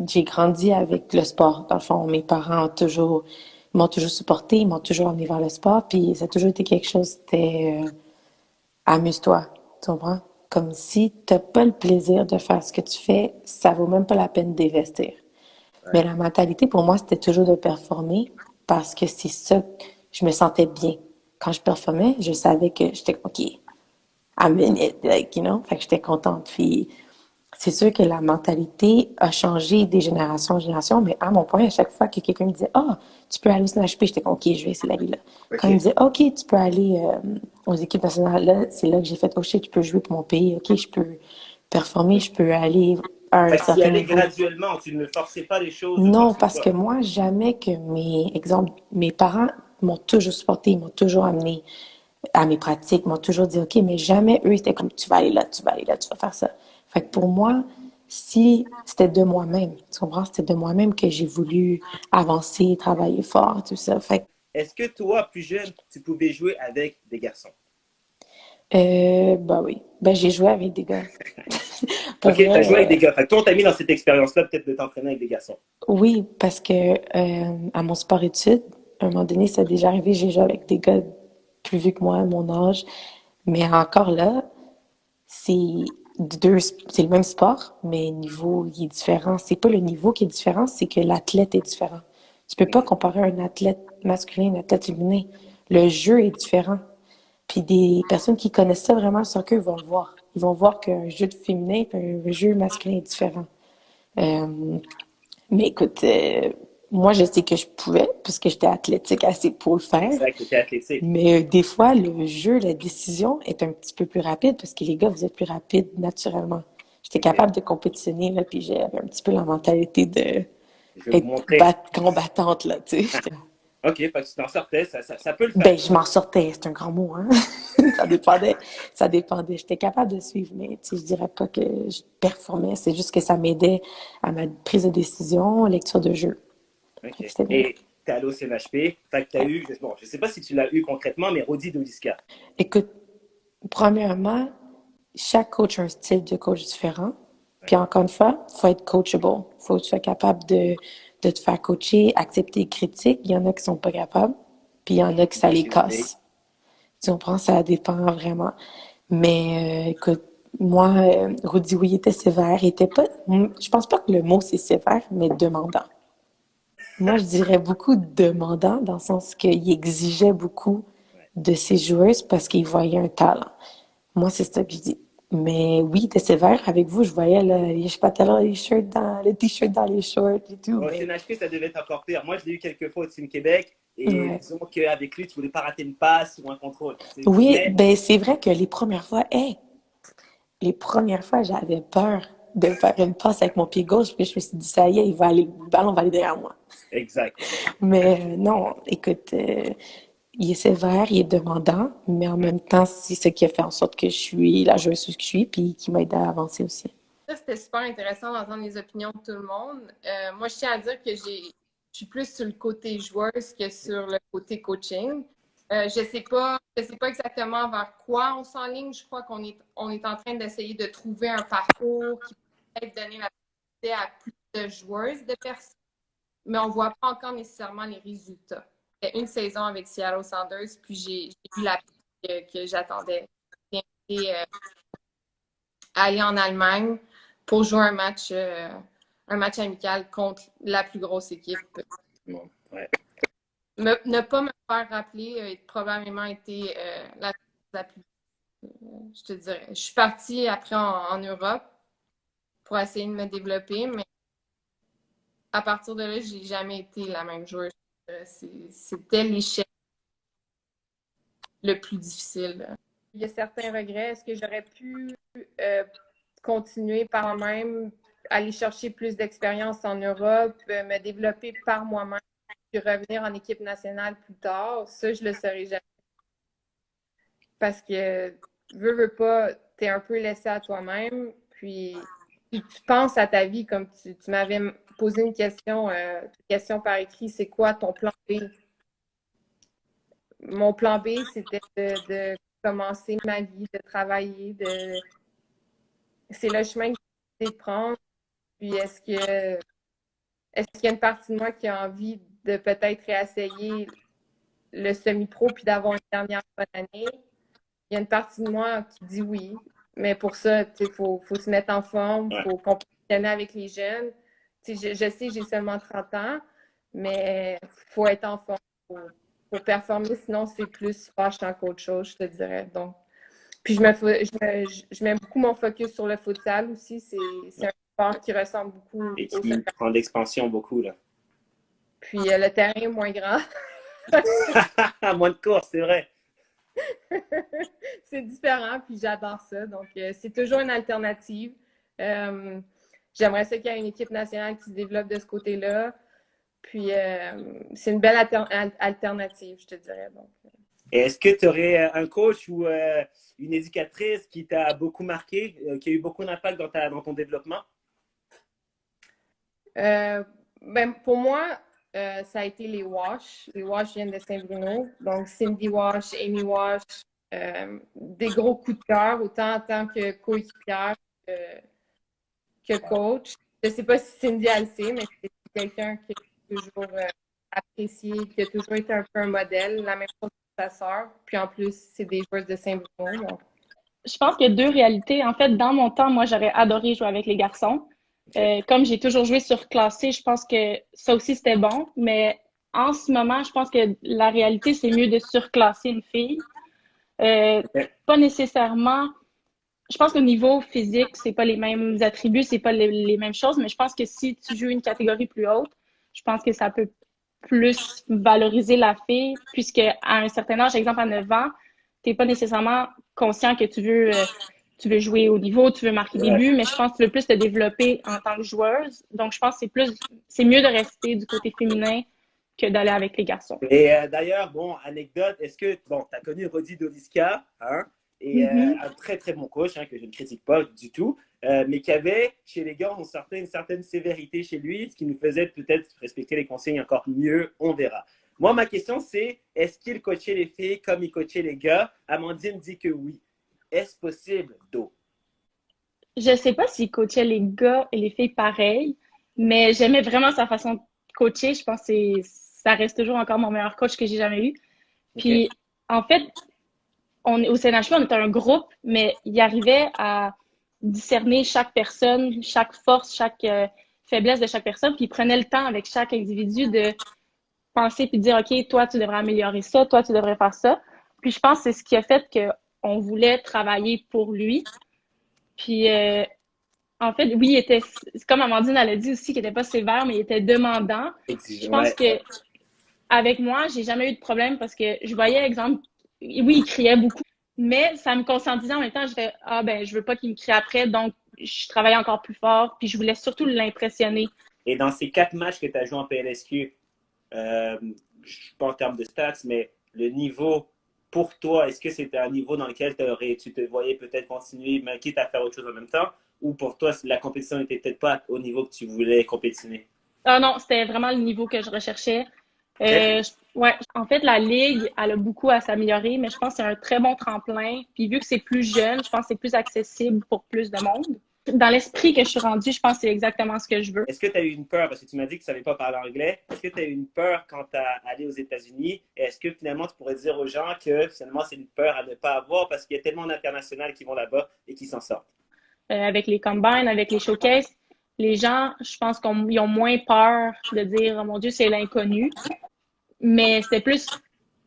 j'ai grandi avec le sport. Dans le fond, mes parents m'ont toujours supporté, ils m'ont toujours amené vers le sport, puis ça a toujours été quelque chose, c'était amuse-toi, tu comprends? Comme si t'as pas le plaisir de faire ce que tu fais, ça vaut même pas la peine d'investir. Mais Ouais. la mentalité pour moi, c'était toujours de performer parce que c'est ça, je me sentais bien. Quand je performais, je savais que j'étais OK, I'm in it, like, you know? Fait que j'étais contente. Puis c'est sûr que la mentalité a changé des générations en génération, mais à mon point, à chaque fois que quelqu'un me disait «Ah, tu peux aller au SNHP», j'étais comme «OK, je vais essayer d'aller là». Quand il me OK. disait «OK, tu peux aller aux équipes nationales», là, c'est là que j'ai fait «Oh shit, tu peux jouer pour mon pays, OK, je peux performer, je peux aller à un Fait que tu y certain allais niveau». graduellement, tu ne forçais pas les choses ou quoi que Non, ce parce que soit. moi, jamais que mes parents m'ont toujours supporté, ils m'ont toujours amené à mes pratiques, m'ont toujours dit, OK, mais jamais eux, c'était comme, tu vas aller là, tu vas aller là, tu vas faire ça. Fait que pour moi, si c'était de moi-même, tu comprends? C'était de moi-même que j'ai voulu avancer, travailler fort, tout ça. Fait que, Est-ce que toi, plus jeune, tu pouvais jouer avec des garçons? bah oui. Ben, j'ai joué avec des gars. Pour OK, tu as joué avec vrai, des gars. Fait que toi, on t'a mis dans cette expérience-là, peut-être de t'entraîner avec des garçons. oui, parce que à mon sport études, à un moment donné, ça a déjà arrivé, j'ai joué avec des gars plus vieux que moi, à mon âge. Mais encore là, c'est c'est le même sport, mais le niveau il est différent. C'est pas le niveau qui est différent, c'est que l'athlète est différent. Tu peux pas OK. comparer un athlète masculin et un athlète féminin. Le jeu est différent. Puis des personnes qui connaissent ça vraiment, le soccer, vont le voir. Ils vont voir qu'un jeu de féminin et un jeu masculin est différent. Euh, mais écoute, moi, je sais que je pouvais, parce que j'étais athlétique assez pour le faire. Exact, tu étais athlétique. Mais des fois, le jeu, la décision est un petit peu plus rapide parce que les gars, vous êtes plus rapides naturellement. J'étais OK. capable de compétitionner, là, puis j'avais un petit peu la mentalité de Je vais vous être montrer. combattante, là, tu sais. OK, fait que tu t'en sortais, ça peut le Ben, faire. je m'en sortais, c'est un grand mot, hein. Ça dépendait, ça dépendait. J'étais capable de suivre, mais tu sais, je dirais pas que je performais. C'est juste que ça m'aidait à ma prise de décision, lecture de jeu. Fait OK. que c'était bien. Et tu es allé au CNHP, fait que tu as Ouais. eu, bon, je sais pas si tu l'as eu concrètement, mais Rodi Dodiska. Écoute, premièrement, chaque coach a un style de coach différent. Puis Ouais. encore une fois, il faut être coachable. Il faut que tu sois capable de te faire coacher, accepter les critiques. Il y en a qui sont pas capables. Puis il y en a qui ça les Discuter. casse. Tu comprends? Ça dépend vraiment. Mais écoute, moi, Rudy, oui, il était sévère. Il était pas. Je pense pas que le mot c'est sévère, mais demandant. Moi, je dirais beaucoup demandant dans le sens qu'il exigeait beaucoup Ouais. de ses joueuses parce qu'il voyait un talent. Moi, c'est ça que je dis. Mais oui, t'es sévère avec vous. Je voyais là, je sais pas, t'as le t-shirt dans les shorts et tout, Au mais CNHP, ça devait être encore pire. Moi, je l'ai eu quelques fois au Team Québec, et ouais. disons qu'avec lui, tu voulais pas rater une passe ou un contrôle. Oui, Mais ben c'est vrai que les premières fois, j'avais peur de faire une passe avec mon pied gauche, puis je me suis dit, ça y est, le ballon va aller derrière moi. exact. Mais non, écoute, il est sévère, il est demandant, mais en Ouais. même temps, c'est ce qui a fait en sorte que je suis la joueuse que je suis, puis qui m'a aidé à avancer aussi. Ça, c'était super intéressant d'entendre les opinions de tout le monde. Moi, je tiens à dire que je suis plus sur le côté joueuse que sur le côté coaching. Je sais pas exactement vers quoi on s'enligne. Je crois on est en train d'essayer de trouver un parcours qui peut être donner la possibilité à plus de joueuses, de personnes, mais on ne voit pas encore nécessairement les résultats. J'ai une saison avec Seattle Sounders, puis j'ai eu la que j'attendais. J'ai été aller en Allemagne pour jouer un match amical contre la plus grosse équipe. Bon, ouais. Ne pas me faire rappeler a probablement été la plus, je te dirais. Je suis partie après en Europe pour essayer de me développer, mais à partir de là, j'ai jamais été la même joueuse. C'était l'échec le plus difficile. Il y a certains regrets. Est-ce que j'aurais pu euh, continuer par moi-même, aller chercher plus d'expérience en Europe, me développer par moi-même, puis revenir en équipe nationale plus tard? Ça, je le saurais jamais. Parce que, veux pas, t'es un peu laissé à toi-même, puis tu penses à ta vie comme tu m'avais posé une question par écrit, c'est quoi ton plan B? Mon plan B, c'était de commencer ma vie, de travailler, c'est le chemin que j'ai décidé de prendre. Puis est-ce que est-ce qu'il y a une partie de moi qui a envie de peut-être réessayer le semi-pro puis d'avoir une dernière bonne année? Il y a une partie de moi qui dit oui. Mais pour ça, il faut se mettre en forme, il Ouais. faut compétitionner avec les jeunes. Je sais, j'ai seulement 30 ans, mais il faut être en forme pour performer, sinon c'est plus fâchant qu'autre chose, je te dirais. Donc, puis je mets beaucoup mon focus sur le futsal aussi. C'est un sport qui ressemble beaucoup Et au qui soccer. prend d'expansion beaucoup, là. Puis le terrain est moins grand. Moins de courses, c'est vrai. C'est différent, puis j'adore ça. Donc, c'est toujours une alternative. Euh, J'aimerais ça qu'il y ait une équipe nationale qui se développe de ce côté-là. Puis, c'est une belle alternative, je te dirais. Donc, Et est-ce que tu aurais un coach ou une éducatrice qui t'a beaucoup marqué, qui a eu beaucoup d'impact dans ton développement? ben, pour moi, ça a été les Wash. Les Wash viennent de Saint-Bruno. Donc, Cindy Wash, Amy Wash, des gros coups de cœur, autant en tant que coéquipière que coach. Je ne sais pas si Cindy a le sait, mais c'est quelqu'un qui est toujours apprécié, qui a toujours été un peu un modèle. La même chose pour sa sœur. Puis en plus, c'est des joueuses de Saint-Bruno. Donc, Je pense qu'il y a deux réalités. En fait, dans mon temps, moi, j'aurais adoré jouer avec les garçons. Comme j'ai toujours joué surclassé, je pense que ça aussi, c'était bon. Mais en ce moment, je pense que la réalité, c'est mieux de surclasser une fille. Pas nécessairement. Je pense qu'au niveau physique, c'est pas les mêmes attributs, c'est pas les mêmes choses, mais je pense que si tu joues une catégorie plus haute, je pense que ça peut plus valoriser la fille, puisque à un certain âge, exemple à 9 ans, t'es pas nécessairement conscient que tu veux jouer au niveau, tu veux marquer des Ouais. buts, mais je pense que tu veux plus te développer en tant que joueuse. Donc, je pense que c'est mieux de rester du côté féminin que d'aller avec les garçons. Et d'ailleurs, bon, anecdote, est-ce que, bon, tu as connu Rodi Doliska, hein, et Mm-hmm. un très très bon coach, hein, que je ne critique pas du tout, mais qui avait, chez les gars, on sortait une certaine sévérité chez lui, ce qui nous faisait peut-être respecter les consignes encore mieux, on verra. Moi, ma question, c'est, est-ce qu'il coachait les filles comme il coachait les gars? Amandine dit que oui. Est-ce possible, Do? Je sais pas s'il coachait les gars et les filles pareil, mais j'aimais vraiment sa façon de coacher. Je pense que ça reste toujours encore mon meilleur coach que j'ai jamais eu. OK. Puis, en fait, au CNHP, on était un groupe, mais il arrivait à discerner chaque personne, chaque force, chaque faiblesse de chaque personne, puis il prenait le temps avec chaque individu de penser puis de dire, OK, toi, tu devrais améliorer ça, toi, tu devrais faire ça. Puis je pense que c'est ce qui a fait qu'on voulait travailler pour lui. Puis, en fait, oui, il était, comme Amandine, elle a dit aussi qu'il n'était pas sévère, mais il était demandant. Je Exigeant, pense ouais. que avec moi, j'ai jamais eu de problème parce que je voyais, exemple, oui, il criait beaucoup, mais ça me conscientisait en même temps. Je fais, ah ben, je veux pas qu'il me crie après, donc je travaillais encore plus fort, puis je voulais surtout l'impressionner. Et dans ces 4 matchs que tu as joué en PLSQ, je ne sais pas en termes de stats, mais le niveau pour toi, est-ce que c'était un niveau dans lequel tu te voyais peut-être continuer, mais quitte à faire autre chose en même temps, ou pour toi, la compétition n'était peut-être pas au niveau que tu voulais compétitionner? Ah non, c'était vraiment le niveau que je recherchais. OK? Ouais, en fait, la ligue, elle a beaucoup à s'améliorer, mais je pense que c'est un très bon tremplin. Puis vu que c'est plus jeune, je pense que c'est plus accessible pour plus de monde. Dans l'esprit que je suis rendue, je pense que c'est exactement ce que je veux. Est-ce que tu as eu une peur, parce que tu m'as dit que tu ne savais pas parler anglais, est-ce que tu as eu une peur quand tu as allé aux États-Unis? Est-ce que finalement tu pourrais dire aux gens que finalement c'est une peur à ne pas avoir parce qu'il y a tellement d'internationales qui vont là-bas et qui s'en sortent? Avec les combines, avec les showcases, les gens, je pense qu'ils ont moins peur de dire, oh mon Dieu, c'est l'inconnu. Mais c'était plus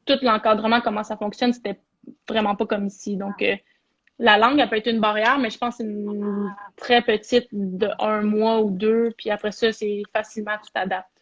tout l'encadrement, comment ça fonctionne, c'était vraiment pas comme ici. Donc, la langue, elle peut être une barrière, mais je pense que c'est une très petite de 1 mois ou 2, puis après ça, c'est facilement tu t'adaptes.